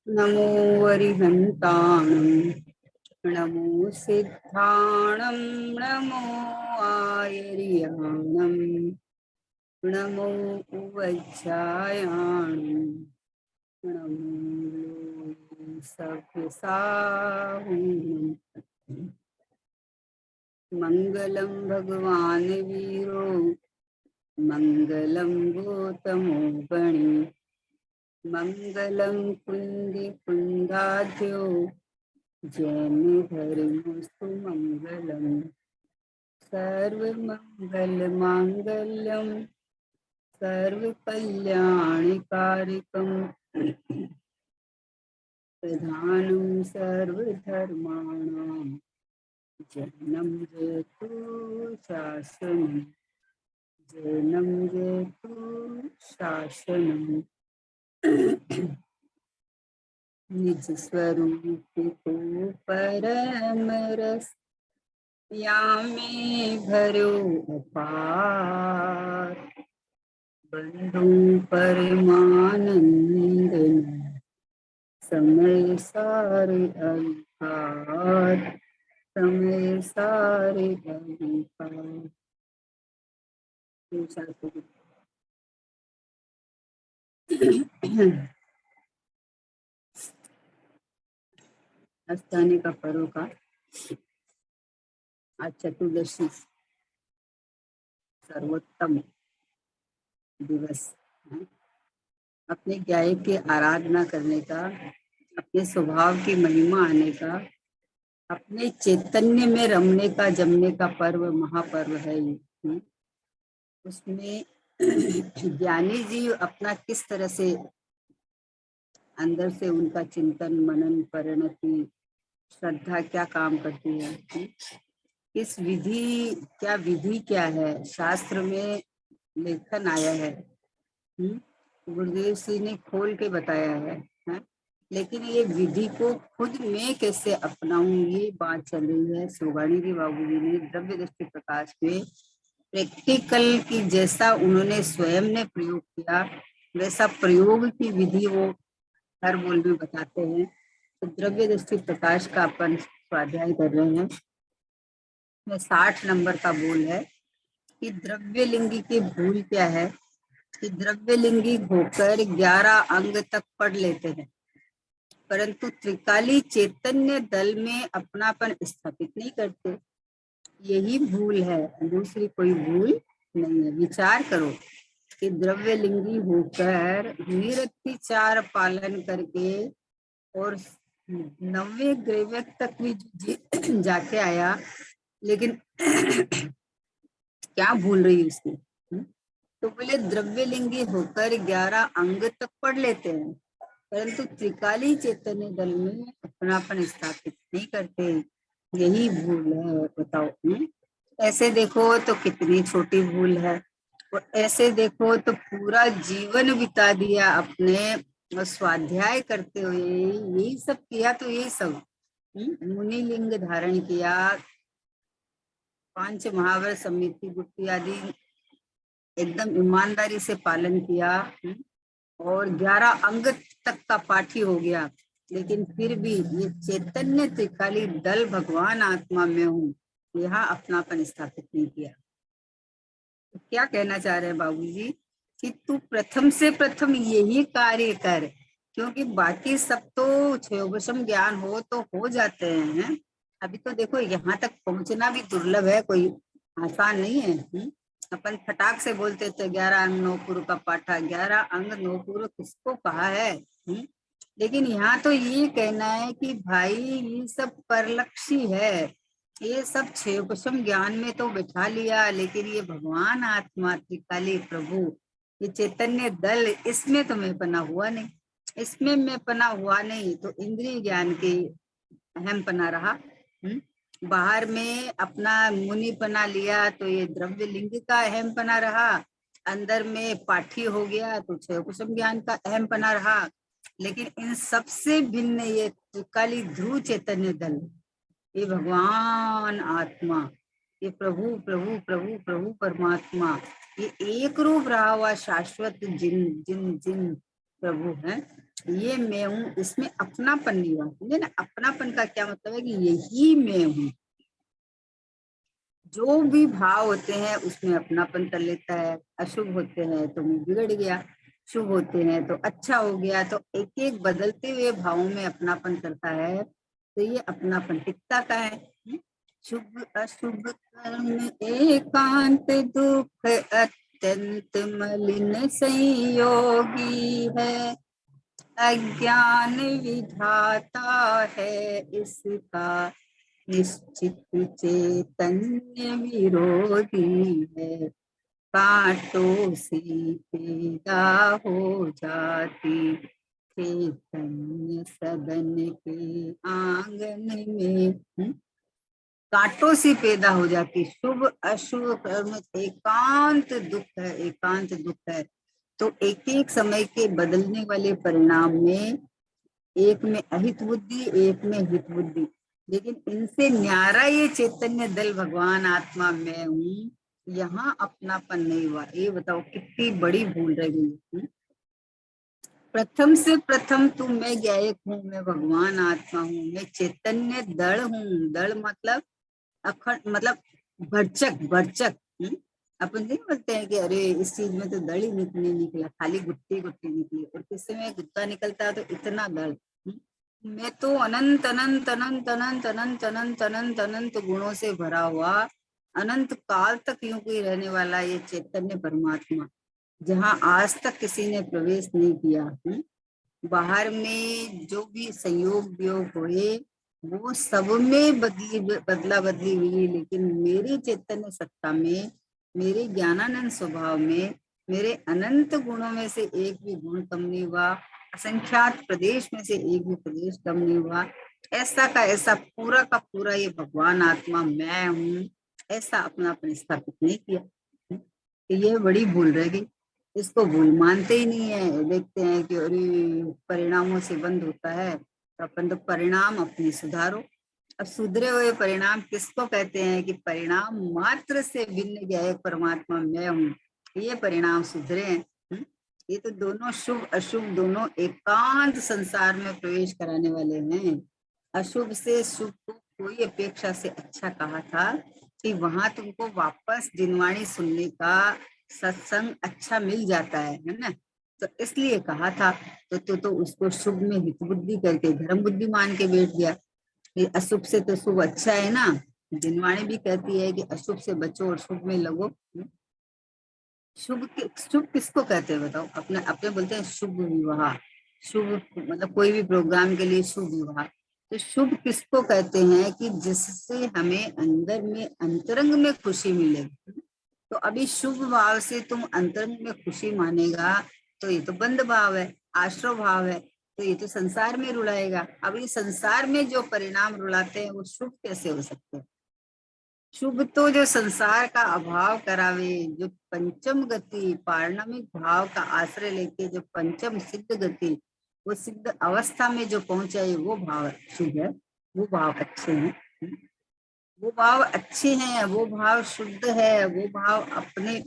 नमो वरिहन्ताणं नमो सिद्धाणं नमो आयर्याणं नमो उवज्जायाणं नमो सव्यसाहुं। मंगलम भगवान वीरो मंगलम गौतमो गणी मंगलम कुंदी कुंदाध्यो जैन धर्मस्तु मंगलम सर्व मंगल मांगल्यम सर्व कल्याणकारिकम प्रधानम सर्वधर्माणां जन्म जयतु शासनम जन्म जयतु शासनम। निज स्वरूप को परम रस यामी भरो अपार बंधु परमानंद समय सारे अधिकार समय सारे अधिकार। अष्टानी का पर्व का आज चतुर्दशी सर्वोत्तम दिवस है। अपने ज्ञान की आराधना करने का, अपने स्वभाव की महिमा आने का, अपने चैतन्य में रमने का, जमने का पर्व महापर्व है ये। उसमें ज्ञानी जी अपना किस तरह से अंदर से उनका चिंतन मनन परिणति श्रद्धा क्या काम करती है, इस विधि क्या है, शास्त्र में लेखन आया है, गुरुदेव जी ने खोल के बताया है? लेकिन ये विधि को खुद में कैसे अपनाऊं, ये बात चल रही है। सुगाणी जी बाबू जी ने द्रव्य दृष्टि प्रकाश में प्रैक्टिकल की जैसा उन्होंने स्वयं ने प्रयोग किया, वैसा प्रयोग की विधि वो हर बोल में बताते हैं। तो द्रव्य दृष्टि प्रकाश का अपन स्वाध्याय कर रहे हैं। 60 नंबर का बोल है कि द्रव्य लिंगी की भूल क्या है कि द्रव्य लिंगी होकर 11 अंग तक पढ़ लेते हैं, परंतु त्रिकाली चैतन्य दल में अपनापन स्थापित नहीं करते। यही भूल है, दूसरी कोई भूल नहीं है। विचार करो कि द्रव्य लिंगी होकर निरतिचार पालन करके और 90 ग्रेवक तक भी जाके आया, लेकिन क्या भूल रही उसकी? तो बोले द्रव्य लिंगी होकर 11 अंग तक पढ़ लेते हैं, परंतु त्रिकाली चैतन्य दल में अपनापन स्थापित नहीं करते। यही भूल है, बताओ। ऐसे देखो तो कितनी छोटी भूल है, और ऐसे देखो तो पूरा जीवन बिता दिया अपने स्वाध्याय करते हुए, यही सब किया। तो यही सब मुनि लिंग धारण किया, 5 महावर समिति गुप्ती आदि एकदम ईमानदारी से पालन किया, और 11 अंग तक का पाठी हो गया, लेकिन फिर भी ये चैतन्य त्रिकाली दल भगवान आत्मा में हूँ, यहाँ अपनापन स्थापित नहीं किया। तो क्या कहना चाह रहे हैं बाबूजी कि तू प्रथम से प्रथम यही कार्य कर, क्योंकि बाकी सब तो क्षयोपशम ज्ञान हो तो हो जाते हैं। अभी तो देखो यहाँ तक पहुंचना भी दुर्लभ है, कोई आसान नहीं है। अपन फटाक से बोलते थे 11 अंग 9 पूर्व का पाठा, 11 अंग 9 पूर्व किसको कहा है? लेकिन यहाँ तो ये कहना है कि भाई ये सब परलक्षी है, ये सब क्षेपशम ज्ञान में तो बिठा लिया, लेकिन ये भगवान आत्मा त्रिकाली प्रभु ये चैतन्य दल, इसमें तो मैं पना हुआ नहीं। इसमें मैं पना हुआ नहीं तो इंद्रिय ज्ञान की अहम पना रहा। बाहर में अपना मुनि पना लिया तो ये द्रव्य लिंग का अहम पना रहा, अंदर में पाठी हो गया तो क्षयोपशम ज्ञान का अहम पना रहा। लेकिन इन सबसे भिन्न ये त्रिकाली ध्रुव चैतन्य दल, ये भगवान आत्मा, ये प्रभु प्रभु प्रभु प्रभु परमात्मा, ये एक रूप रहा हुआ शाश्वत जिन जिन जिन प्रभु है, ये मैं हूँ, इसमें अपनापन नहीं हुआ। समझे ना, अपनापन का क्या मतलब है कि यही मैं हूँ। जो भी भाव होते हैं उसमें अपनापन कर लेता है। अशुभ होते हैं तो मैं बिगड़ गया, शुभ होते हैं तो अच्छा हो गया। तो एक एक बदलते हुए भावों में अपनापन करता है, तो ये अपनापन टिकता का है। शुभ अशुभ कर्म एकांत दुख अत्यंत मलिन संयोगी है। अज्ञान विधाता है इसका, निश्चित चैतन्य विरोधी है। कांटों से पैदा हो जाती चैतन्य सदन के आंगन में। कांटों से पैदा हो जाती। शुभ अशुभ कर्म एकांत दुख है, एकांत दुख है। तो एक एक समय के बदलने वाले परिणाम में, एक में अहित बुद्धि, एक में हित बुद्धि, लेकिन इनसे न्यारा ये चैतन्य दल भगवान आत्मा मैं हूँ, यहाँ अपनापन नहीं हुआ। ये बताओ कितनी बड़ी भूल रह गई। प्रथम से प्रथम तू मैं ज्ञायक हूँ, मैं भगवान आत्मा हूँ, मैं चैतन्य दल हूँ। दल मतलब अखंड, मतलब भरचक भरचक। अपन नहीं बोलते हैं कि अरे इस चीज में तो दड़ ही नहीं निकला, खाली गुट्टी गुट्टी निकली, और किसी में गुत्ता निकलता है तो इतना दड़। मैं तो अनंत अनंत अनंत अनंत अनंत अनंत अनंत अनंत गुणों से भरा हुआ, अनंत काल तक यूं ही रहने वाला ये चैतन्य परमात्मा, जहाँ आज तक किसी ने प्रवेश नहीं किया। बाहर में जो भी संयोग वियोग हुए वो सब में बदला बदली हुई, लेकिन मेरी चैतन्य सत्ता में, मेरे ज्ञानानंद स्वभाव में, मेरे अनंत गुणों में से एक भी गुण कम नहीं हुआ, असंख्यात प्रदेश में से एक भी प्रदेश कम नहीं हुआ। ऐसा का ऐसा पूरा का पूरा ये भगवान आत्मा मैं हूँ, ऐसा अपनापन स्थापित नहीं किया। तो ये बड़ी भूल रह गई। इसको भूल मानते ही नहीं है। देखते हैं कि अरे परिणामों से बंद होता है, तो अपन तो परिणाम अपने सुधारो। अब सुधरे हुए परिणाम किसको कहते हैं कि परिणाम मात्र से भिन्न ज्ञायक परमात्मा मैं हूँ, ये परिणाम सुधरे हैं। ये तो दोनों शुभ अशुभ दोनों एकांत संसार में प्रवेश कराने वाले हैं। अशुभ से शुभ को कोई अपेक्षा से अच्छा कहा था कि वहां तुमको वापस जिनवाणी सुनने का सत्संग अच्छा मिल जाता है ना, तो इसलिए कहा था। तो उसको शुभ में हित बुद्धि करके धर्म बुद्धि मान के बैठ गया। ये अशुभ से तो शुभ अच्छा है ना। जिनवाणी भी कहती है कि अशुभ से बचो और शुभ में लगो। शुभ किसको कहते हैं बताओ? अपने अपने बोलते हैं शुभ विवाह। शुभ मतलब कोई भी प्रोग्राम के लिए शुभ विवाह। तो शुभ किसको कहते हैं कि जिससे हमें अंदर में अंतरंग में खुशी मिले। तो अभी शुभ भाव से तुम अंतरंग में खुशी मानेगा तो ये तो बंद भाव है, आश्रव भाव है, तो ये तो संसार में रुलाएगा। अब ये संसार में जो परिणाम रुलाते हैं वो शुभ कैसे हो सकते हैं? शुभ तो जो संसार का अभाव करावे, जो पंचम गति पारणमिक भाव का आश्रय लेके जो पंचम सिद्ध गति, वो सिद्ध अवस्था में जो पहुंचाए वो भाव शुभ है, वो भाव अच्छे हैं। वो भाव अच्छे हैं, वो भाव शुद्ध है, वो भाव अपने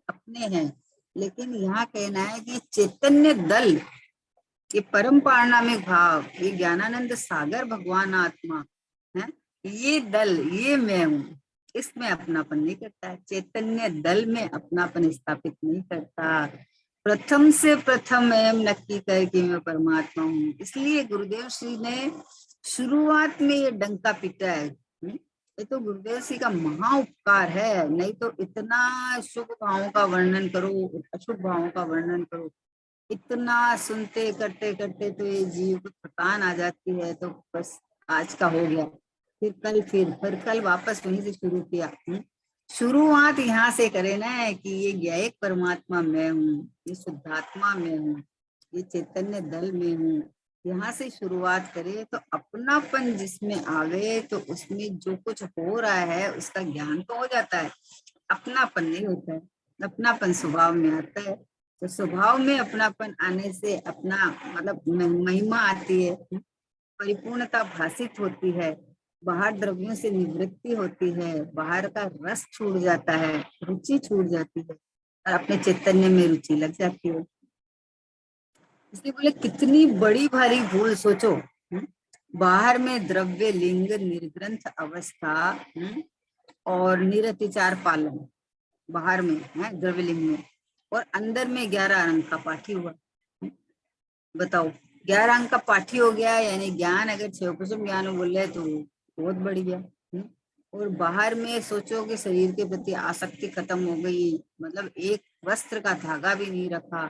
अपने हैं। लेकिन यहाँ कहना है कि चैतन्य दल, ये परम पारणमिक भाव, ये ज्ञानानंद सागर भगवान आत्मा है, ये दल ये मैं हूँ, इसमें अपनापन नहीं करता। चैतन्य दल में अपनापन स्थापित नहीं करता। प्रथम से प्रथम एम नक्की करके मैं परमात्मा हूँ। इसलिए गुरुदेव श्री ने शुरुआत में ये डंका पीटा है। ये तो गुरुदेव श्री का महा उपकार है। नहीं तो इतना शुभ भावों का वर्णन करो, अशुभ भावों का वर्णन करो, इतना सुनते करते करते तो ये जीव को थकान आ जाती है। तो बस आज का हो गया, फिर कल वापस वहीं से शुरू किया। शुरुआत यहाँ से करे ना कि ये ज्ञायक परमात्मा मैं हूँ, ये शुद्धात्मा मैं हूँ, ये चैतन्य दल में हूँ। यहाँ से शुरुआत करे तो अपनापन जिसमें आवे तो उसमें जो कुछ हो रहा है उसका ज्ञान तो हो जाता है, अपनापन नहीं होता है। अपनापन स्वभाव में आता है। तो स्वभाव में अपनापन आने से अपना मतलब महिमा आती है, परिपूर्णता भाषित होती है, बाहर द्रव्यों से निवृत्ति होती है, बाहर का रस छूट जाता है, रुचि छूट जाती है और अपने चैतन्य में रुचि लग जाती है। इसलिए बोले कितनी बड़ी भारी भूल सोचो। बाहर में द्रव्य लिंग निर्ग्रंथ अवस्था, और निरतिचार पालन बाहर में है द्रव्य लिंग में, और अंदर में 11 अंक का पाठी हुआ। बताओ, 11 अंक का पाठी हो गया, यानी ज्ञान अगर छेपसम ज्ञान बोल रहे तो बहुत बढ़िया। और बाहर में सोचो कि शरीर के प्रति आसक्ति खत्म हो गई, मतलब एक वस्त्र का धागा भी नहीं रखा,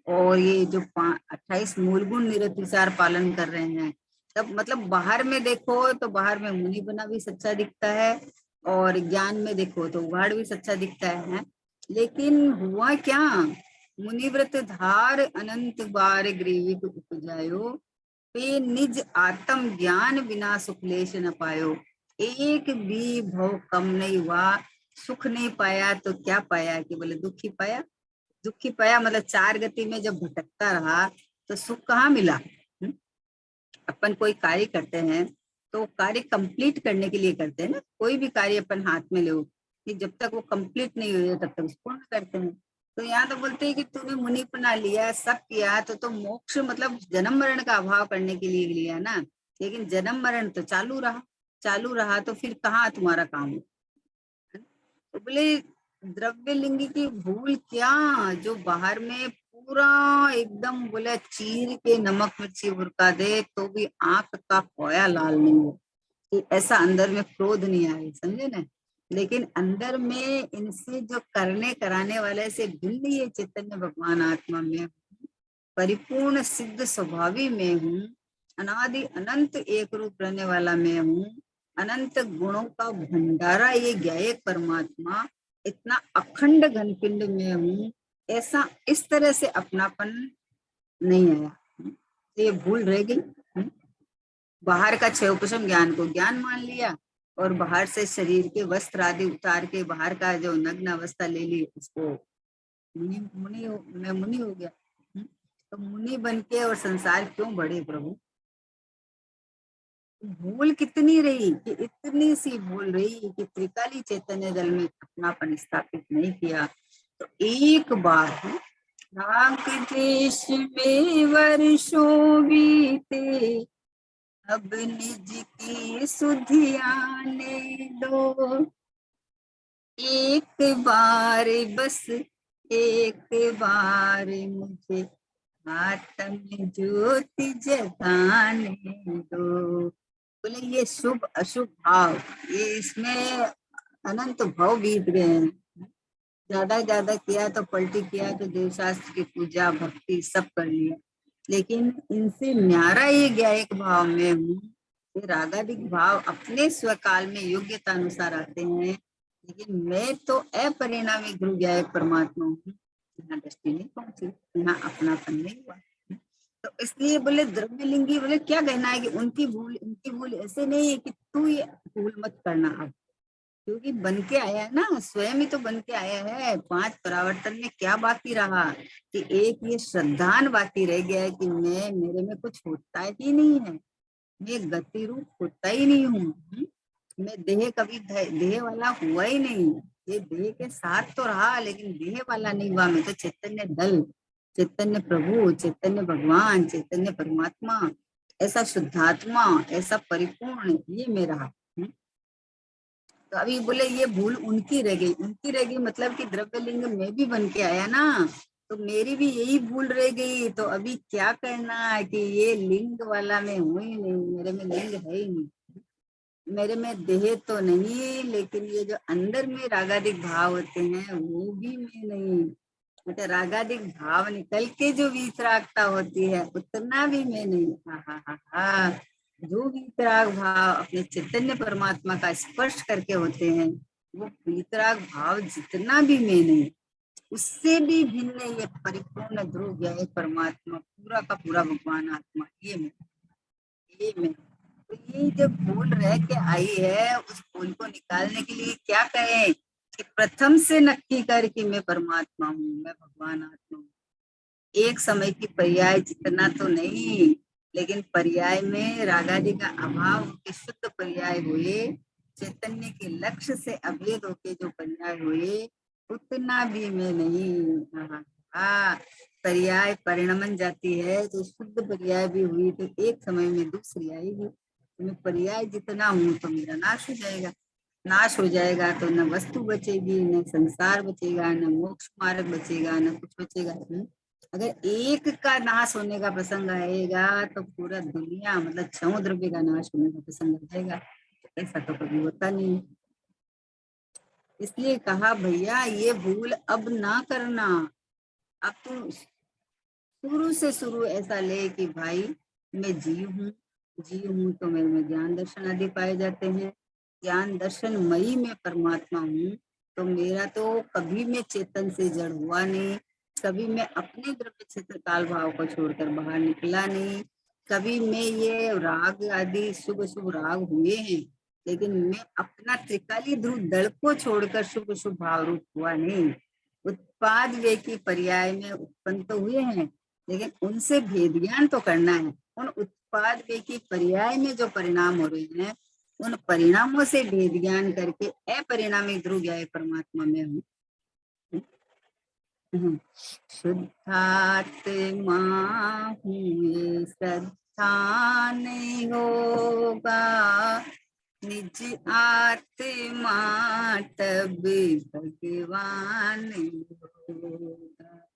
और ये जो 28 मूल गुण निरतिचार पालन कर रहे हैं, तब मतलब बाहर में देखो तो बाहर में मुनि बना भी सच्चा दिखता है, और ज्ञान में देखो तो उघाड़ भी सच्चा दिखता है। लेकिन हुआ क्या, मुनिव्रत धार अनंत बार ग्रीविक उपजायो, पे निज आत्म ज्ञान बिना सुखलेश न पायो। एक भी भव कम नहीं हुआ, सुख नहीं पाया तो क्या पाया, कि बोले दुखी पाया। दुखी पाया मतलब चार गति में जब भटकता रहा तो सुख कहाँ मिला। अपन कोई कार्य करते हैं तो कार्य कंप्लीट करने के लिए करते हैं ना, कोई भी कार्य अपन हाथ में लो कि जब तक वो कंप्लीट नहीं हुए तब तक उसको पूर्ण करते हैं। तो यहाँ तो बोलते हैं कि तूने मुनि बना लिया, सब किया, तो मोक्ष मतलब जन्म मरण का अभाव करने के लिए लिया ना, लेकिन जन्म मरण तो चालू रहा तो फिर कहाँ तुम्हारा काम हो। तो बोले द्रव्य लिंग की भूल क्या, जो बाहर में पूरा एकदम बोले चीर के नमक मिर्ची बुरका दे तो भी आंख का कोया लाल नहीं हो, कि ऐसा अंदर में क्रोध नहीं आए, समझे ना। लेकिन अंदर में इनसे जो करने कराने वाले से भिन्न ये चैतन्य भगवान आत्मा में परिपूर्ण सिद्ध स्वभावी में हूँ, अनादि अनंत एक रूप रहने वाला मैं हूँ, अनंत गुणों का भंडारा ये ज्ञायक परमात्मा, इतना अखंड घनपिंड में हूँ, ऐसा इस तरह से अपनापन नहीं आया। तो ये भूल रह गई। बाहर का छह उपशम ज्ञान को ज्ञान मान लिया, और बाहर से शरीर के वस्त्र आदि उतार के बाहर का जो नग्न अवस्था ले ली, उसको मैं मुनि हो गया। तो मुनि बन के और संसार क्यों बढ़े प्रभु। भूल कितनी रही, कि इतनी सी भूल रही कि त्रिकाली चैतन्य दल में अपनापन स्थापित नहीं किया। तो एक बार राग देश में वर्षों बीते, अब निज की सुधि आने दो, एक बार बस एक बार मुझे आत्म ज्योति जगाने दो। बोले ये शुभ अशुभ भाव, ये इसमें अनंत भाव बीत गए हैं। ज्यादा किया तो पलटी किया तो देवशास्त्र की पूजा भक्ति सब कर लिया, लेकिन इनसे न्यारा ये ज्ञायक भाव में हूँ। ये रागादिक भाव अपने स्वकाल में योग्यता अनुसार आते हैं, लेकिन मैं तो अपरिणामी गुरु ज्ञायक परमात्मा हूँ, यहाँ दृष्टि नहीं पहुंची, यहाँ अपनापन नहीं हुआ। तो इसलिए बोले द्रव्यलिंगी, बोले क्या कहना है कि उनकी भूल ऐसे नहीं है कि तू ये भूल मत करना अब, क्योंकि बन के आया है ना, स्वयं ही तो बन के आया है। 5 परावर्तन में क्या बाकी रहा, कि एक ये श्रद्धान बाकी रह गया है कि मैं, मेरे में कुछ होता ही नहीं है, मैं गति रूप होता ही नहीं हूँ। मैं देह कभी देह वाला हुआ ही नहीं, ये देह के साथ तो रहा लेकिन देह वाला नहीं हुआ। मैं तो चैतन्य दल, चैतन्य प्रभु, चैतन्य भगवान, चैतन्य परमात्मा, ऐसा शुद्धात्मा, ऐसा परिपूर्ण ये मैं रहा। तो अभी बोले ये भूल उनकी रह गई मतलब कि द्रव्यलिंग में भी बन के आया ना, तो मेरी भी यही भूल रह गई। तो अभी क्या करना है कि ये लिंग वाला मैं हूं ही नहीं, मेरे में लिंग है ही नहीं, मेरे में देह तो नहीं, लेकिन ये जो अंदर में रागादिक भाव होते हैं वो भी मैं नहीं, मतलब रागादिक भाव निकल के जो वीतरागता होती है उतना भी मैं नहीं। हा हा हा हा, जो वीतराग भाव अपने चैतन्य परमात्मा का स्पर्श करके होते हैं, वो वीतराग भाव जितना भी मैं नहीं, उससे भी भिन्न ये परिपूर्ण ध्रुव ज्ञाय परमात्मा, पूरा का पूरा भगवान आत्मा, ये मैं। तो ये जब भूल रह के आई है, उस भूल को निकालने के लिए क्या करें, कि प्रथम से नक्की कर कि मैं परमात्मा हूँ, मैं भगवान आत्मा हूँ। एक समय की पर्याय जितना तो नहीं, लेकिन पर्याय में रागादि का अभाव के शुद्ध पर्याय हुए, चैतन्य के लक्ष्य से अभेद होके जो पर्याय हुए, उतना भी मैं नहीं। हाँ, पर्याय परिणमन जाती है तो शुद्ध पर्याय भी हुई तो एक समय में दूसरी आएगी। तो मैं पर्याय जितना हूँ तो मेरा नाश हो जाएगा। नाश हो जाएगा तो न वस्तु बचेगी, न संसार बचेगा, न मोक्ष मार्ग बचेगा, न कुछ बचेगा। अगर एक का नाश होने का प्रसंग आएगा तो पूरा दुनिया मतलब छह द्रव्य का नाश होने का प्रसंग आ जाएगा। ऐसा तो कभी होता नहीं। इसलिए कहा भैया ये भूल अब ना करना। अब तू शुरू से शुरू ऐसा ले कि भाई मैं जीव हूँ, जीव हूँ तो मेरे में ज्ञान दर्शन आदि पाए जाते हैं। ज्ञान दर्शन मई में परमात्मा हूँ तो मेरा तो कभी मैं चेतन से जड़ हुआ नहीं, कभी मैं अपने द्रव्य क्षेत्र काल भाव को छोड़कर बाहर निकला नहीं, कभी मैं ये राग आदि शुभ शुभ राग हुए हैं लेकिन मैं अपना त्रिकाली ध्रुव दल को छोड़कर शुभ शुभ भाव रूप हुआ नहीं। उत्पाद वे की पर्याय में उत्पन्न तो हुए हैं लेकिन उनसे भेद ज्ञान तो करना है। उन उत्पाद वे की पर्याय में जो परिणाम हो रहे हैं उन परिणामों से भेद ज्ञान करके अपरिणामी ध्रुव ज्ञाय परमात्मा में हूँ। शुद्धात्मा हूँ ये श्रद्धा नहीं होगा, निज आत्मा तब भगवान होगा।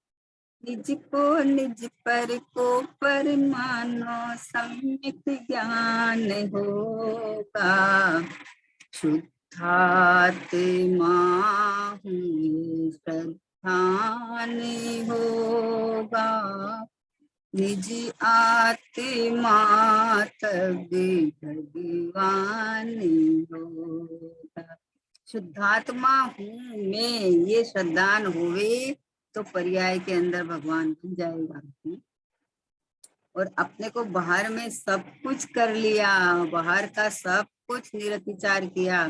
निज को निज पर को पर मानो सम्यक ज्ञान होगा। शुद्धात्मा हूँ श्रद्धा नहीं होगा, निज आत्मा तब भगवान होगा। शुद्धात्मा हूँ मैं ये श्रद्धान होवे तो पर्याय के अंदर भगवान बन जाएगा। और अपने को बाहर में सब कुछ कर लिया, बाहर का सब कुछ निरतिचार किया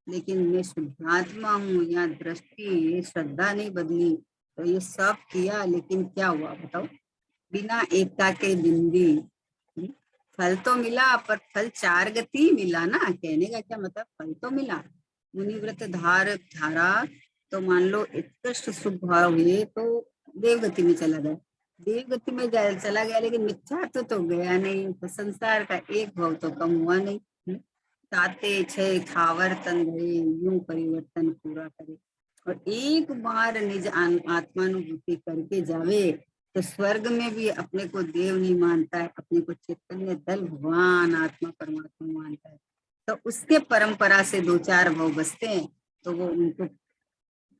लेकिन मैं शुद्धात्मा हूँ, यहाँ दृष्टि श्रद्धा नहीं बदली तो ये सब किया लेकिन क्या हुआ बताओ? बिना एकता के बिंदी। फल तो मिला पर फल चार गति मिला ना, कहने का क्या मतलब, फल तो मिला। मुनिव्रत धारा तो मान लो उत्कृष्ट शुभ भाव हुए तो देवगति में चला गया, देवगति में चला गया लेकिन मिथ्या तो गया नहीं, तो संसार का एक भाव तो कम हुआ नहीं। ताते छे थावर तन धरे यूं परिवर्तन पूरा करे। और एक बार निज आत्मानुभूति करके जावे तो स्वर्ग में भी अपने को देव नहीं मानता है, अपने को चैतन्य दल भगवान आत्मा परमात्मा मानता है। तो उसके परंपरा से दो चार भाव बसते हैं तो वो उनको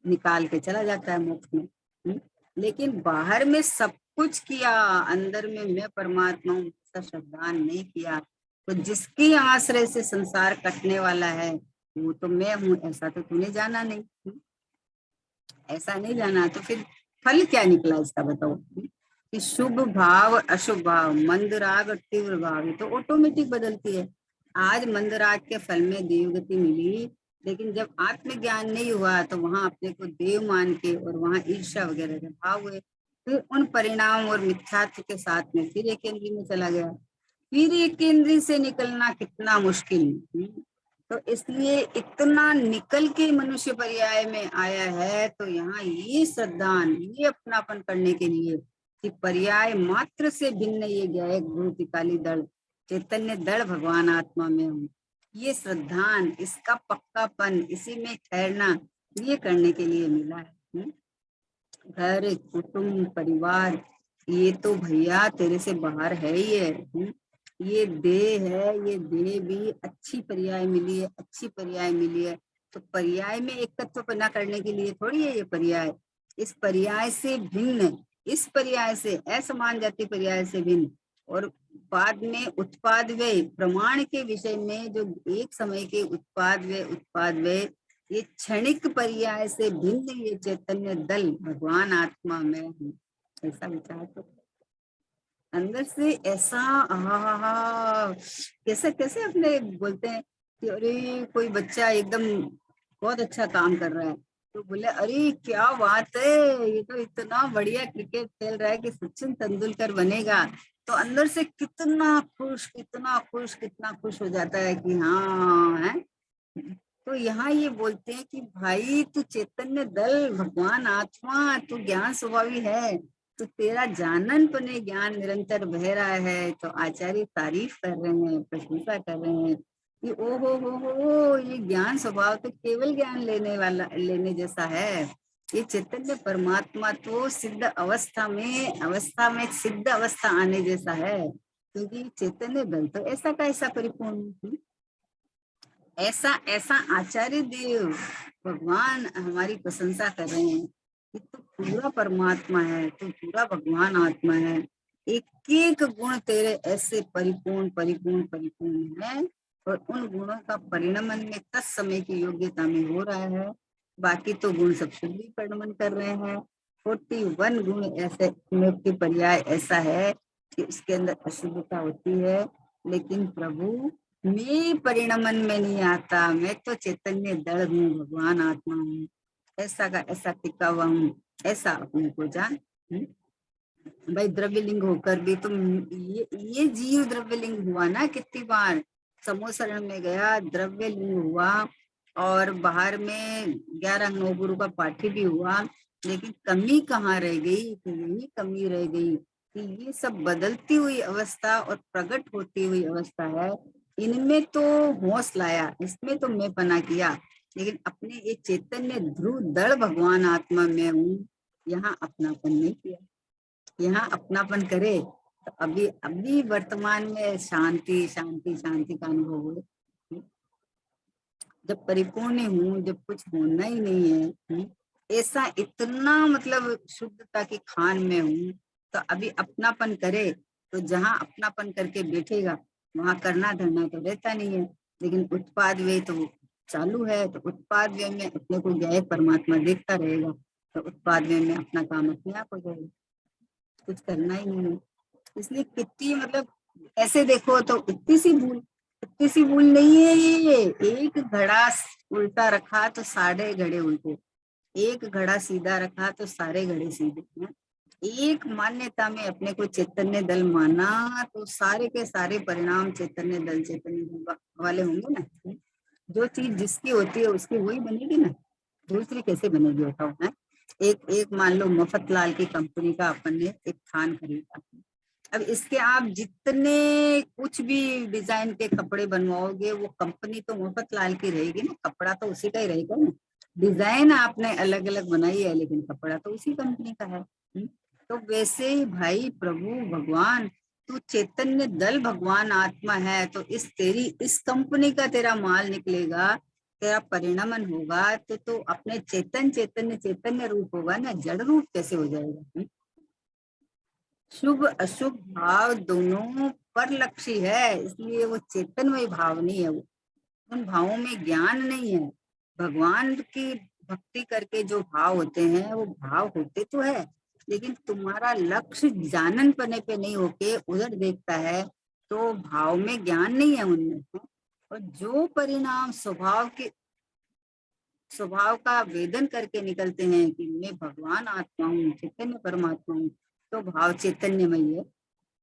निकाल के चला जाता है मोक्ष में। लेकिन बाहर में सब कुछ किया, अंदर में मैं परमात्मा हूँ श्रद्धान नहीं किया तो जिसकी आश्रय से संसार कटने वाला है वो तो मैं हूँ, ऐसा तो तूने जाना नहीं। ऐसा नहीं जाना तो फिर फल क्या निकला इसका बताओ? कि शुभ भाव अशुभ भाव, मंद राग और तीव्र भाव तो ऑटोमेटिक बदलती है। आज मंद राग के फल में देवगति मिली लेकिन जब आत्मज्ञान नहीं हुआ तो वहां अपने को देव मान के और वहां ईर्ष्या वगैरह के भाव हुए, फिर उन परिणाम और मिथ्यात्व के साथ में फिर एक इंद्रिय में चला गया, फिर एक इंद्रिय से निकलना कितना मुश्किल। तो इसलिए इतना निकल के मनुष्य पर्याय में आया है तो यहाँ ये श्रद्धान ये अपनापन करने के लिए कि पर्याय मात्र से भिन्न ये गया गुरु काली दल चैतन्य दल भगवान आत्मा में हूँ, ये श्रद्धान इसका पक्कापन इसी में ठहरना ये करने के लिए मिला है। घर कुटुंब परिवार ये तो भैया तेरे से बाहर है ही है। ये देह है, ये देह भी अच्छी पर्याय मिली है, अच्छी पर्याय मिली है तो पर्याय में एक तत्व पना करने के लिए थोड़ी है ये पर्याय। इस पर्याय से भिन्न, इस पर्याय से असमान जाति पर्याय से भिन्न और बाद में उत्पाद व्यय प्रमाण के विषय में जो एक समय के उत्पाद व्यय ये क्षणिक पर्याय से भिन्न ये चैतन्य दल भगवान आत्मा में हूँ, ऐसा विचार तो अंदर से ऐसा कैसे कैसे अपने बोलते हैं कि अरे कोई बच्चा एकदम बहुत अच्छा काम कर रहा है तो बोले अरे क्या बात है, ये तो इतना बढ़िया क्रिकेट खेल रहा है कि सचिन तेंदुलकर बनेगा। तो अंदर से कितना खुश कितना खुश कितना खुश हो जाता है कि हाँ है। तो यहाँ ये बोलते हैं कि भाई तू चैतन्य दल भगवान आत्मा तू ज्ञान स्वभावी है तो तेरा जानन पने ज्ञान निरंतर बह रहा है, तो आचार्य तारीफ कर रहे हैं, प्रशंसा कर रहे हैं कि ओ हो, ये ज्ञान स्वभाव तो केवल ज्ञान लेने जैसा है। ये चैतन्य परमात्मा तो सिद्ध अवस्था में सिद्ध अवस्था आने जैसा है, क्योंकि चैतन्य दल तो ऐसा का ऐसा परिपूर्ण। ऐसा ऐसा आचार्य देव भगवान हमारी प्रशंसा कर रहे हैं कि तू पूरा परमात्मा है, तू पूरा भगवान आत्मा है। एक एक गुण तेरे ऐसे परिपूर्ण परिपूर्ण परिपूर्ण है, और उन गुणों का परिणमन में तत्समय की योग्यता में हो रहा है। बाकी तो गुण सब शुद्धि परिणमन कर रहे हैं। 41 गुण ऐसे के पर्याय ऐसा है कि उसके अंदर अशुद्धता होती है, लेकिन प्रभु मैं परिणमन में नहीं आता, मैं तो चैतन्य दल हूँ, भगवान आत्मा हूँ, ऐसा का ऐसा टिका हुआ हूँ, ऐसा अपने को जान। भाई द्रव्यलिंग होकर भी तुम ये जीव द्रव्यलिंग हुआ ना, कितनी बार समूह शरण में गया द्रव्यलिंग हुआ, और बाहर में 11 नौ गुरु का पाठी भी हुआ, लेकिन कमी कहाँ रह गई? तो यही कमी रह गई कि ये सब बदलती हुई अवस्था और प्रकट होती हुई अवस्था है, इनमें तो होश लाया, इसमें तो मैं पना किया, लेकिन अपने ये चैतन्य ध्रुव दल भगवान आत्मा में हूँ, यहाँ अपनापन नहीं किया। यहाँ अपनापन करे तो अभी अभी वर्तमान में शांति शांति शांति का अनुभव हो। जब परिपूर्ण हूँ, जब कुछ होना ही नहीं है, ऐसा इतना मतलब शुद्धता की खान में हूँ, तो अभी अपनापन करे तो जहाँ अपनापन करके बैठेगा वहां करना धरना तो रहता नहीं है। लेकिन उत्पाद वे तो चालू है, तो उत्पाद वे में अपने को ज्ञाय परमात्मा देखता रहेगा, तो उत्पाद वे में अपना काम अपने आप हो जाएगा, कुछ करना ही नहीं है। इसलिए कितनी मतलब ऐसे देखो तो इतनी सी भूल नहीं है ये। एक घड़ा उल्टा रखा तो सारे घड़े उल्टे, एक घड़ा सीधा रखा तो सारे घड़े सीधे। एक मान्यता में अपने को चैतन्य दल माना तो सारे के सारे परिणाम चैतन्य दल वाले होंगे ना। जो चीज जिसकी होती है उसकी वही बनेगी ना, दूसरी कैसे बनेगी बताओ है। एक एक मान लो मफतलाल की कंपनी का अपन ने एक थान खरीदा, अब इसके आप जितने कुछ भी डिजाइन के कपड़े बनवाओगे, वो कंपनी तो मफतलाल की रहेगी ना, कपड़ा तो उसी का ही रहेगा ना। डिजाइन आपने अलग अलग बनाई है, लेकिन कपड़ा तो उसी कंपनी का है। तो वैसे ही भाई प्रभु भगवान, तू चैतन्य दल भगवान आत्मा है, तो इस तेरी इस कंपनी का तेरा माल निकलेगा, तेरा परिणमन होगा, तो अपने चैतन्य रूप होगा ना, जड़ रूप कैसे हो जाएगा? शुभ अशुभ भाव दोनों पर लक्ष्य है, इसलिए वो चेतनमय भाव नहीं है। वो उन भावों में ज्ञान नहीं है। भगवान की भक्ति करके जो भाव होते हैं वो भाव होते तो है, लेकिन तुम्हारा लक्ष्य जानन पने पे नहीं होके उधर देखता है, तो भाव में ज्ञान नहीं है उनमें। और जो परिणाम स्वभाव का वेदन करके निकलते हैं कि मैं भगवान आत्मा हूँ, चैतन्य परमात्मा हूँ, तो भाव चैतन्यमयी है,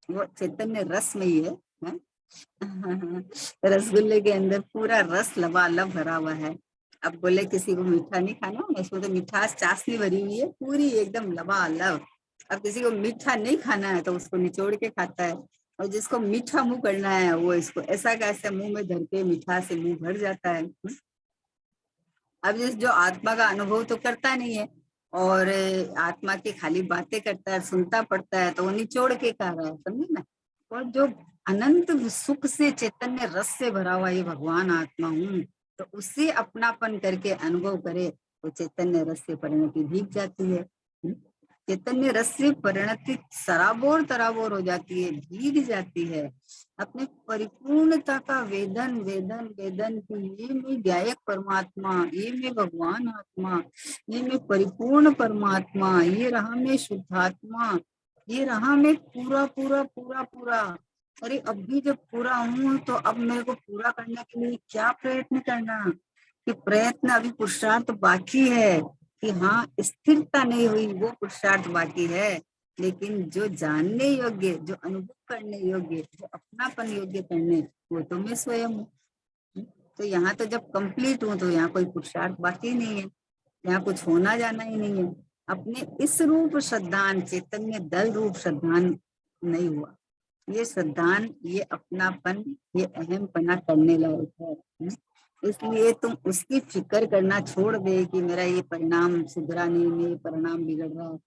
वो चैतन्य रसमयी है? रसगुल्ले के अंदर पूरा रस लबालब भरा हुआ है। अब बोले किसी को मीठा नहीं खाना, इसमें तो मिठास चाशनी भरी हुई है पूरी एकदम लबालब। अब किसी को मीठा नहीं खाना है तो उसको निचोड़ के खाता है, और जिसको मीठा मुंह करना है वो इसको ऐसा कैसे मुंह में धर के मीठा से मुंह भर जाता है। अब जो आत्मा का अनुभव तो करता नहीं है, और आत्मा की खाली बातें करता है, सुनता पड़ता है, तो वो निचोड़ के कह रहा है, समझे ना। और जो अनंत सुख से चैतन्य रस से भरा हुआ ये भगवान आत्मा हूँ, तो उससे अपनापन करके अनुभव करे तो चैतन्य रस से परिणति भीग जाती है। चैतन्य रस से परिणति सराबोर तराबोर हो जाती है, भीग जाती है। अपने परिपूर्णता का वेदन वेदन वेदन की ये मैं गायक परमात्मा, ये मैं भगवान आत्मा, ये मैं परिपूर्ण परमात्मा, ये रहा मैं शुद्धात्मा, ये रहा मैं पूरा पूरा पूरा पूरा। अरे अब भी जब पूरा हूँ तो अब मेरे को पूरा करने के लिए क्या प्रयत्न करना, कि प्रयत्न अभी पुरुषार्थ बाकी है, कि हाँ स्थिरता नहीं हुई वो पुरुषार्थ बाकी है। लेकिन जो जानने योग्य, जो अनुभव करने योग्य, जो अपनापन योग्य करने, वो तो मैं स्वयं हूँ। तो यहाँ तो जब कंप्लीट हूँ तो यहाँ कोई पुरुषार्थ बाकी नहीं है, यहाँ कुछ होना जाना ही नहीं है। अपने इस रूप श्रद्धान, चैतन्य दल रूप श्रद्धान नहीं हुआ। ये श्रद्धान, ये अपनापन, ये अहमपना करने लायक है। इसलिए तुम उसकी फिक्र करना छोड़ दे कि मेरा ये परिणाम सुधरा नहीं, मेरे परिणाम बिगड़ रहा है,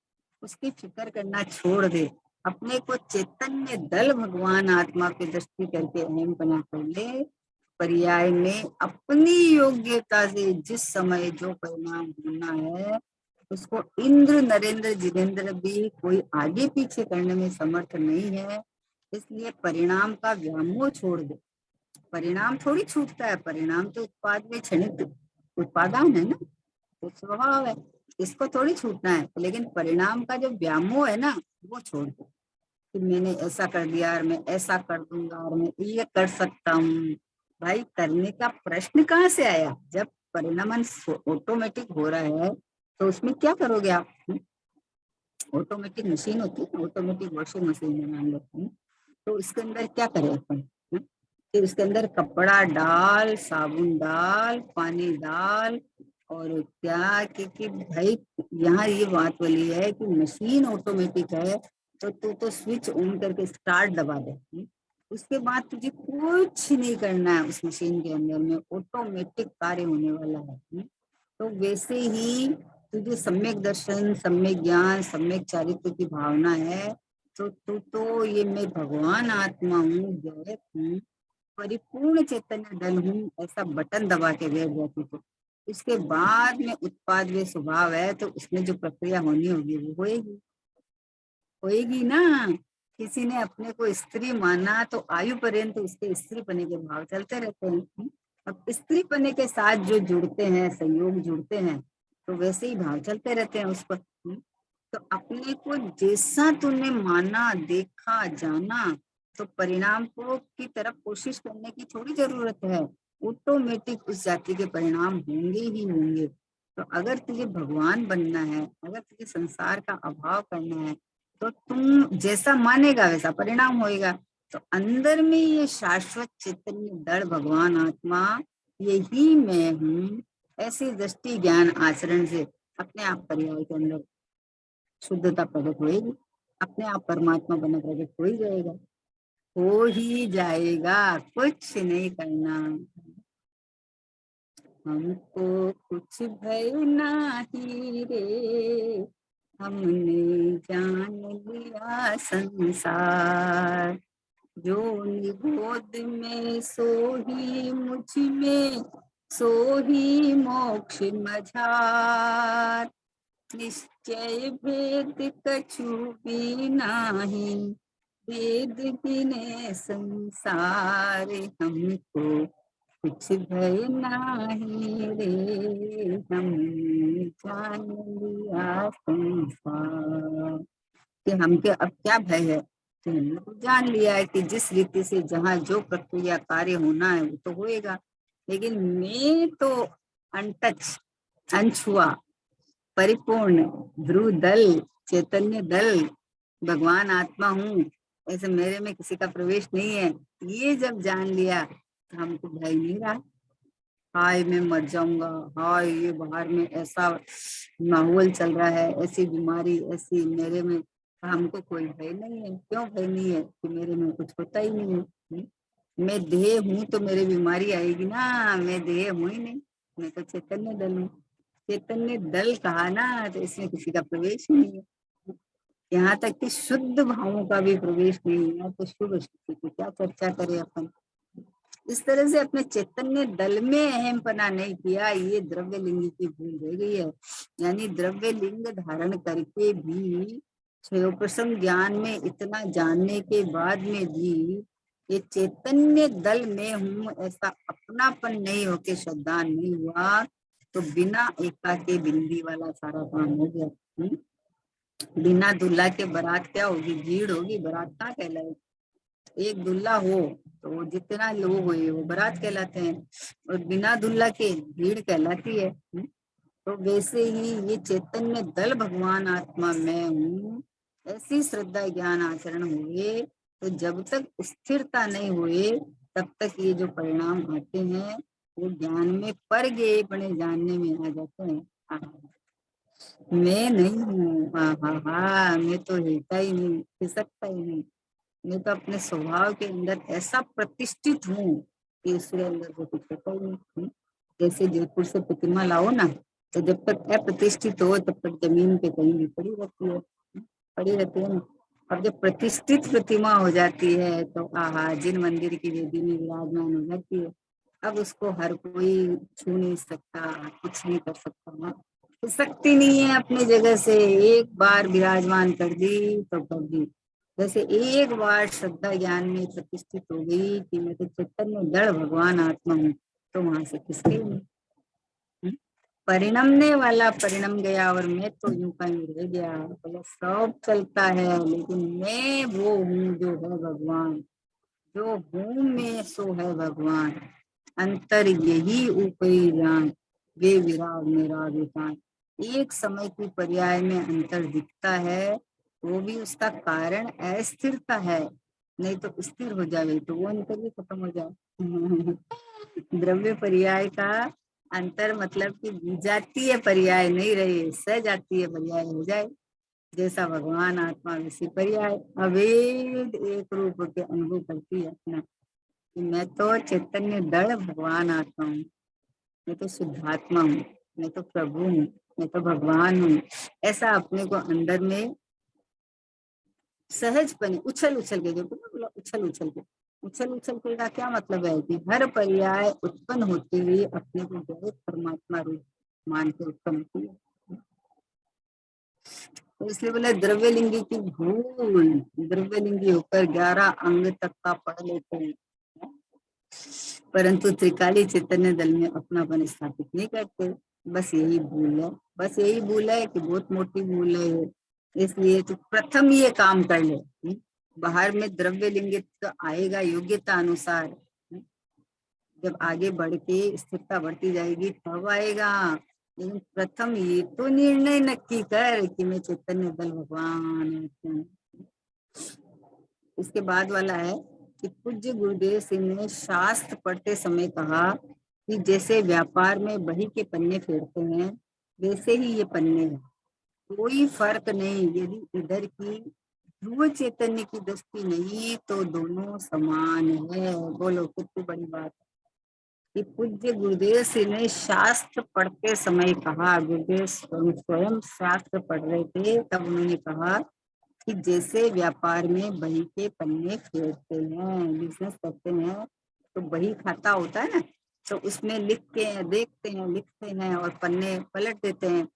उसकी फिक्र करना छोड़ दे। अपने को चैतन्य दल भगवान आत्मा की दृष्टि करके अहमपना कर ले। पर्याय में अपनी योग्यता से जिस समय जो परिणाम होना है उसको इंद्र नरेंद्र जितेंद्र भी कोई आगे पीछे करने में समर्थ नहीं है। इसलिए परिणाम का व्यामोह छोड़ दे। परिणाम थोड़ी छूटता है, परिणाम तो उत्पाद में क्षणिक उत्पादन है ना, तो स्वभाव है, इसको थोड़ी छूटना है। लेकिन परिणाम का जो व्यामोह है ना, वो छोड़ दो कि मैंने ऐसा कर दिया और मैं ऐसा कर दूंगा और मैं ये कर सकता हूँ। भाई करने का प्रश्न कहाँ से आया? जब परिणाम ऑटोमेटिक हो रहा है तो उसमें क्या करोगे आप? ऑटोमेटिक मशीन होती है, ऑटोमेटिक वॉशिंग मशीन मान लो, तो इसके अंदर क्या करें अपन? फिर उसके अंदर कपड़ा डाल, साबुन डाल, पानी डाल, और क्या कि भाई यहाँ ये बात वाली है कि मशीन ऑटोमेटिक है, तो तू तो स्विच ऑन करके स्टार्ट दबा दे, उसके बाद तुझे कुछ नहीं करना है, उस मशीन के अंदर में ऑटोमेटिक कार्य होने वाला है। तो वैसे ही तुझे सम्यक दर्शन, सम्यक ज्ञान, सम्यक चारित्र की भावना है, तो तू तो ये मैं भगवान आत्मा हूँ, जगत हूँ, परिपूर्ण चैतन्य दल हूँ, ऐसा बटन दबा के बैठ जाती। तो इसके बाद में उत्पाद वे स्वभाव है, तो उसमें जो प्रक्रिया होनी होगी वो होएगी, होएगी ना। किसी ने अपने को स्त्री माना तो आयु पर्यंत उसके स्त्री पने के भाव चलते रहते हैं। अब स्त्री पने के साथ जो जुड़ते हैं, संयोग जुड़ते हैं, तो वैसे ही भाव चलते रहते हैं उस पर। तो अपने को जैसा तूने माना, देखा, जाना, तो परिणाम को की तरफ कोशिश करने की थोड़ी जरूरत है। ऑटोमेटिक उस जाति के परिणाम होंगे ही होंगे। तो अगर तुझे भगवान बनना है, अगर तुझे संसार का अभाव करना है, तो तुम जैसा मानेगा वैसा परिणाम होएगा। तो अंदर में ये शाश्वत चैतन्य दृढ़ भगवान आत्मा, यही मैं हूँ, ऐसी दृष्टि ज्ञान आचरण से अपने आप पर्याय के अंदर शुद्धता प्रकट होएगी, अपने आप परमात्मा बना प्रकट हो ही जाएगा, हो ही जाएगा, कुछ नहीं करना। हमको कुछ भय नाही रे, हमने जान लिया संसार, जो निगोद में सो ही मुझ में, सो ही मोक्ष मझार, निश्चय भेद कछु भी नाही, वेद बिने संसार, हमको कुछ भय नाही रे, हमने जान लिया संसार। कि हमके अब क्या भय है? तो हमने तो जान लिया है कि जिस रीति से जहाँ जो प्रक्रिया कार्य होना है वो तो होएगा, लेकिन मैं तो अनटच, अनछुआ, परिपूर्ण ध्रुव दल, चैतन्य दल, भगवान आत्मा हूँ, ऐसे मेरे में किसी का प्रवेश नहीं है। ये जब जान लिया तो हमको भय नहीं रहा। हाय मैं मर जाऊंगा, हाय ये बाहर में ऐसा माहौल चल रहा है, ऐसी बीमारी, ऐसी मेरे में, हमको कोई भय नहीं है। क्यों भय नहीं है? कि मेरे में कुछ होता ही नहीं है। मैं देह हूँ तो मेरी बीमारी आएगी ना, मैं देह हूँ ही नहीं, मैं तो चैतन्य दल हूँ। चैतन्य दल कहा ना, तो इसमें किसी का प्रवेश ही नहीं है। यहाँ तक कि शुद्ध भावों का भी प्रवेश नहीं है, तो शुभ स्थिति की क्या चर्चा करें अपन। इस तरह से अपने चैतन्य दल में अहमपना नहीं किया, ये द्रव्य लिंग की भूल रह गई है। यानी द्रव्य लिंग धारण करके भी, क्षयोपशम ज्ञान में इतना जानने के बाद में भी, ये चैतन्य दल में हूँ ऐसा अपनापन नहीं होके श्रद्धा नहीं हुआ, तो बिना एका के बिंदी वाला सारा काम हो गया। बिना दूल्हा के बारात क्या होगी? भीड़ होगी, बारात कहाँ कहलाएगी? एक दूल्हा हो तो जितना लोग हुए वो बारात कहलाते हैं, और बिना दूल्हा के भीड़ कहलाती है। तो वैसे ही ये चैतन्य दल भगवान आत्मा मैं हूँ, ऐसी श्रद्धा ज्ञान आचरण हुए, तो जब तक स्थिरता नहीं हुए तब तक ये जो परिणाम आते हैं वो ज्ञान में पर गए बने जानने में आ जाते हैं। मैं नहीं हूँ, हाँ हाँ हाँ, मैं तो हिलता ही नहीं, खिसकता ही नहीं। मैं तो अपने स्वभाव के अंदर ऐसा प्रतिष्ठित हूँ कि उसके अंदर जो कुछ होता ही नहीं। जैसे जयपुर से प्रतिमा लाओ ना, तो जब तक अप्रतिष्ठित हो तब तक जमीन पे कहीं भी पड़ी रहती है, पड़ी रहती है ना। अब जब प्रतिष्ठित प्रतिमा हो जाती है तो आहा, जिन मंदिर की वेदी में विराजमान हो जाती है, अब उसको हर कोई छू नहीं सकता, कुछ नहीं कर सकता ना, सकती नहीं है अपनी जगह से। एक बार विराजमान कर दी तो कर दी। जैसे एक बार श्रद्धा ज्ञान में प्रतिष्ठित हो गई कि मैं तो चैतन्य दृढ़ भगवान आत्मा हूँ, तो वहां से किसके नहीं। परिणमने वाला परिणम गया और मैं तो यूं का यूं रह गया। बोले सब चलता है लेकिन मैं वो हूँ जो है भगवान, जो हूँ मैं सो है भगवान। अंतर यही ऊपरी जान, वे विराग मेरा विधान। एक समय की पर्याय में अंतर दिखता है, वो भी उसका कारण अस्थिरता है। नहीं तो स्थिर हो जाए तो वो अंतर भी खत्म हो जाए। द्रव्य पर्याय का अंतर मतलब कि विजातीय पर्याय नहीं रहे, सजातीय पर्याय हो जाए। जैसा भगवान आत्मा वैसी पर्याय, अवेद एक रूप के अनुभव करती है अपना कि मैं तो चैतन्य दृढ़ भगवान आत्मा हूँ, मैं तो शुद्धात्मा हूँ, मैं तो प्रभु हूँ, मैं तो भगवान हूँ। ऐसा अपने को अंदर में सहजपने उछल उछल के, जो बोला उछल उछल के, उछल उछल के का क्या मतलब है कि हर पर्याय उत्पन्न होते हुए अपने को बहुत परमात्मा रूप मान के उत्पन्न होती है। तो इसलिए बोले द्रव्यलिंगी की भूल, द्रव्यलिंगी होकर 11 अंग तक का पढ़ लेते हैं, परंतु त्रिकाली चैतन्य दल में अपनापन स्थापित नहीं करते। बस यही भूल है, बस यही भूल है कि बहुत मोटी भूल है ये। इसलिए तो प्रथम ये काम कर ले। बाहर में द्रव्य लिंगित तो आएगा योग्यता अनुसार, जब आगे बढ़ के स्थिरता बढ़ती जाएगी तब आएगा। लेकिन प्रथम ये तो निर्णय नक्की कर कि मैं चैतन्य दल भगवान हूँ। इसके बाद वाला है कि पूज्य गुरुदेव सिंह ने शास्त्र पढ़ते समय कहा कि जैसे व्यापार में बही के पन्ने फेरते हैं वैसे ही ये पन्ने हैं, कोई फर्क नहीं। यदि इधर की ध्रुव चैतन्य की दृष्टि नहीं तो दोनों समान है। बोलो कितनी बड़ी बात है कि पूज्य गुरुदेव सिंह ने शास्त्र पढ़ते समय कहा, गुरुदेव स्वयं शास्त्र पढ़ रहे थे तब उन्होंने कहा कि जैसे व्यापार में बही के पन्ने फेरते हैं, बिजनेस करते हैं तो बही खाता होता है ना, तो उसमें लिख के देखते हैं, लिखते हैं और पन्ने पलट देते हैं।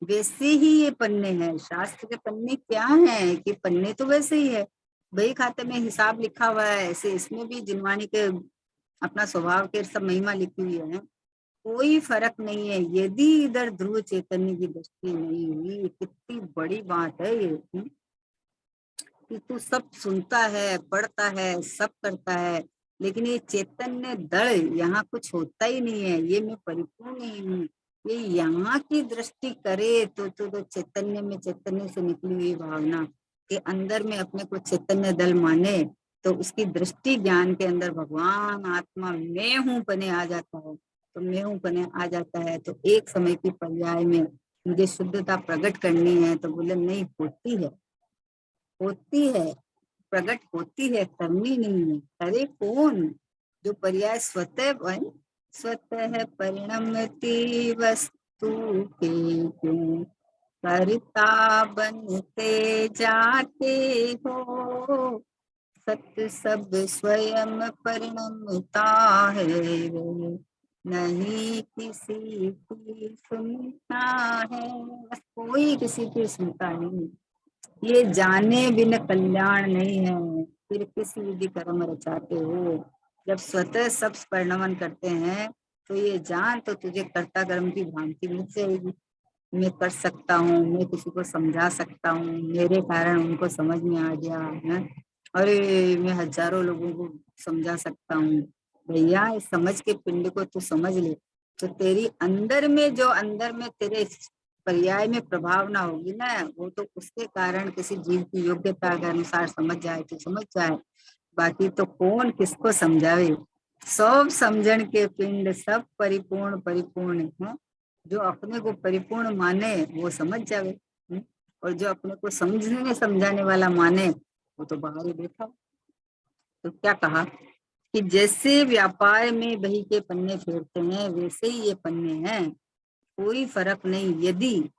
वैसे ही ये पन्ने हैं, शास्त्र के पन्ने क्या हैं कि पन्ने तो वैसे ही है, बही खाते में हिसाब लिखा हुआ है, ऐसे इसमें भी जिनवानी के अपना स्वभाव के सब महिमा लिखी हुई है, कोई फर्क नहीं है। यदि इधर ध्रुव चैतन्य की दृष्टि नहीं हुई, कितनी बड़ी बात है ये कि तू सब सुनता है, पढ़ता है, सब करता है, लेकिन ये चैतन्य दृढ़ यहाँ कुछ होता ही नहीं है, ये मैं परिपूर्ण ही हूँ। ये यहाँ की दृष्टि करे तो चैतन्य में, चैतन्य से निकली हुई भावना के अंदर में अपने को चैतन्य दल माने, तो उसकी दृष्टि ज्ञान के अंदर भगवान आत्मा मैं हूँ पने आ जाता है। तो मैं हूँ पने आ जाता है तो एक समय की पर्याय में मुझे शुद्धता प्रकट करनी है, तो बोले नहीं, होती है, होती है, प्रकट होती है, करनी नहीं है। करे कौन? जो पर्याय स्वतः बन, स्वतः परिणमती वस्तु के क्यों करता बनते जाते हो, सत्य सब स्वयं परिणमता है, नहीं किसी की सुनता है। बस कोई किसी की सुनता नहीं, ये जाने बिन कल्याण नहीं है, फिर किस विधि कर्म रचाते हो। जब स्वतः सब परिणमन करते हैं तो ये जान तो तुझे कर्ता कर्म की भ्रांति मिल जाएगी। मैं कर सकता हूँ, मैं किसी को समझा सकता हूँ, मेरे कारण उनको समझ में आ गया है, अरे मैं हजारों लोगों को समझा सकता हूँ। भैया इस समझ के पिंड को तू समझ ले, तो तेरी अंदर में, जो अंदर में तेरे पर्याय में प्रभाव ना होगी ना, वो तो उसके कारण किसी जीव की योग्यता के अनुसार समझ जाए तो समझ जाए, बाकी तो कौन किसको समझावे। सब समझण के पिंड सब परिपूर्ण परिपूर्ण है, जो अपने को परिपूर्ण माने वो समझ जावे, और जो अपने को समझने समझाने वाला माने वो तो बाहर ही बैठा। तो क्या कहा कि जैसे व्यापार में बही के पन्ने फेरते हैं वैसे ही ये पन्ने हैं, कोई फर्क नहीं। यदि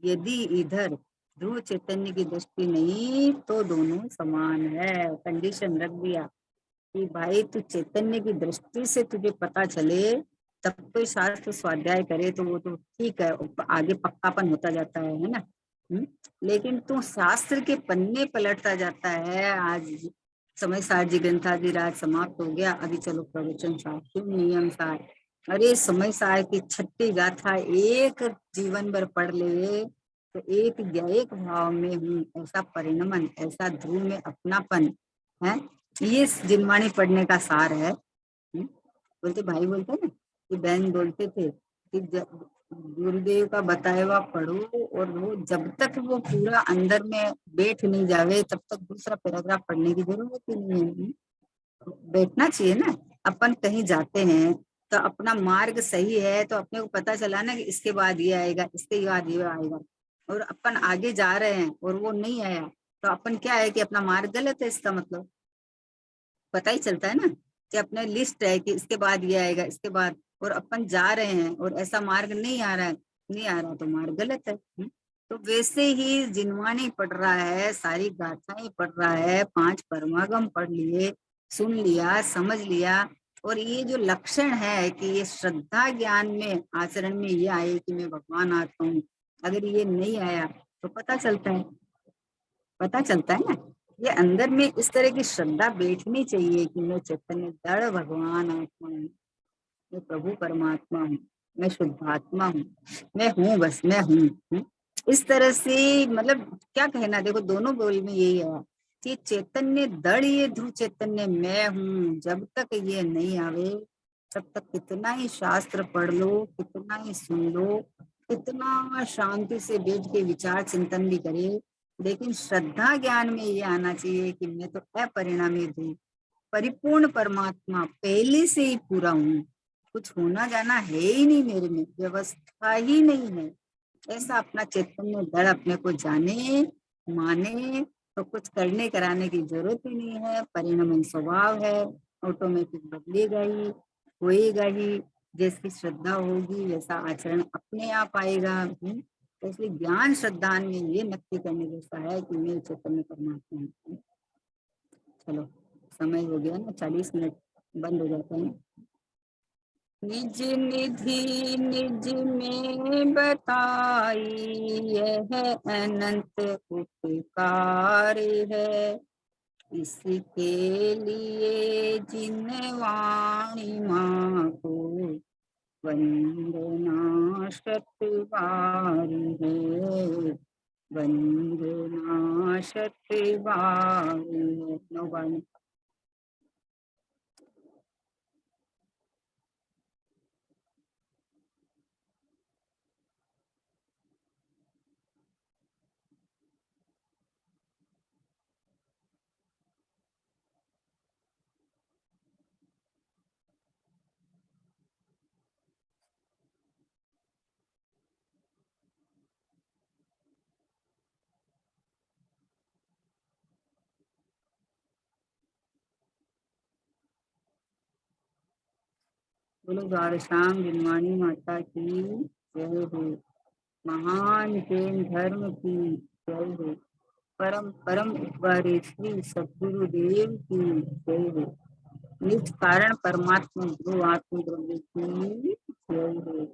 यदि इधर ध्रुव चैतन्य की दृष्टि नहीं तो दोनों समान है। कंडीशन रख दिया कि भाई तू चैतन्य की दृष्टि से तुझे पता चले तब तो शास्त्र स्वाध्याय करे तो वो तो ठीक है, आगे पक्कापन होता जाता है ना। लेकिन तू शास्त्र के पन्ने पलटता जाता है। आज समय सार जी ग्रंथादि राज समाप्त हो गया, अभी चलो प्रवचन सार, क्यों नियम सार। अरे समय सार की छठी गाथा एक जीवन भर पढ़ ले तो एक एक भाव में हूँ ऐसा परिणमन, ऐसा ध्रुव में अपनापन है, ये जिनवाणी पढ़ने का सार है। बोलते भाई बोलते ना कि बहन बोलते थे कि गुरुदेव का बताया हुआ पढ़ो, और वो जब तक वो पूरा अंदर में बैठ नहीं जावे तब तक दूसरा पैराग्राफ पढ़ने की जरूरत ही नहीं है। बैठना चाहिए ना। अपन कहीं जाते हैं तो अपना मार्ग सही है तो अपने को पता चला ना कि इसके बाद ये आएगा, इसके बाद ये आएगा, और अपन आगे जा रहे हैं और वो नहीं आया तो अपन क्या है कि अपना मार्ग गलत है, इसका मतलब पता ही चलता है ना कि अपने लिस्ट है कि इसके बाद ये आएगा, इसके बाद, और अपन जा रहे हैं और ऐसा मार्ग नहीं आ रहा है, नहीं आ रहा तो मार्ग गलत है। तो वैसे ही जिनवाणी पढ़ रहा है, सारी गाथाएं पढ़ रहा है, 5 परमागम पढ़ लिए, सुन लिया, समझ लिया, और ये जो लक्षण है कि ये श्रद्धा ज्ञान में आचरण में ये आए कि मैं भगवान आता हूँ, अगर ये नहीं आया तो पता चलता है, पता चलता है ना। ये अंदर में इस तरह की श्रद्धा बैठनी चाहिए कि मैं चैतन्य दृढ़ भगवान आत्मा हूँ, मैं प्रभु परमात्मा हूँ, मैं शुद्धात्मा हूँ, मैं हूँ, बस मैं हूँ। इस तरह से मतलब क्या कहना, देखो दोनों बोल में यही है कि चैतन्य दृढ़, ये ध्रुव चैतन्य मैं हूँ, जब तक ये नहीं आवे तब तक कितना ही शास्त्र पढ़ लो, कितना ही सुन लो, कितना शांति से बैठ के विचार चिंतन भी करे, लेकिन श्रद्धा ज्ञान में ये आना चाहिए कि मैं तो अपरिणामी हूँ, परिपूर्ण परमात्मा पहले से ही पूरा हूँ, कुछ होना जाना है ही नहीं मेरे में, व्यवस्था ही नहीं है। ऐसा अपना चैतन्य दृढ़ अपने को जाने माने तो कुछ करने कराने की जरूरत ही नहीं है। परिणमन स्वभाव है, ऑटोमेटिक बदलेगा ही, होएगा ही, जैसी श्रद्धा होगी वैसा आचरण अपने आप आएगा। तो इसलिए ज्ञान श्रद्धा में ये नक्की करने जैसा है कि मैं चैतन्य परमात्मा हूँ। चलो समय हो गया ना, 40 मिनट बंद हो जाते हैं। निज निधि निज में बताई, यह अनंत उपकार है, इसके लिए जिन वाणी माँ को वंदना शत बारी है, वंदना शत बारी है। नौ बार बोलो द्वारशाम जिनवाणी माता की जय हो, महान जैन धर्म की जय हो, परम परम उपकारी श्री सद्गुरुदेव की जय हो, निज कारण परमात्मा गुरु आत्म ब्रह्म की जय हो।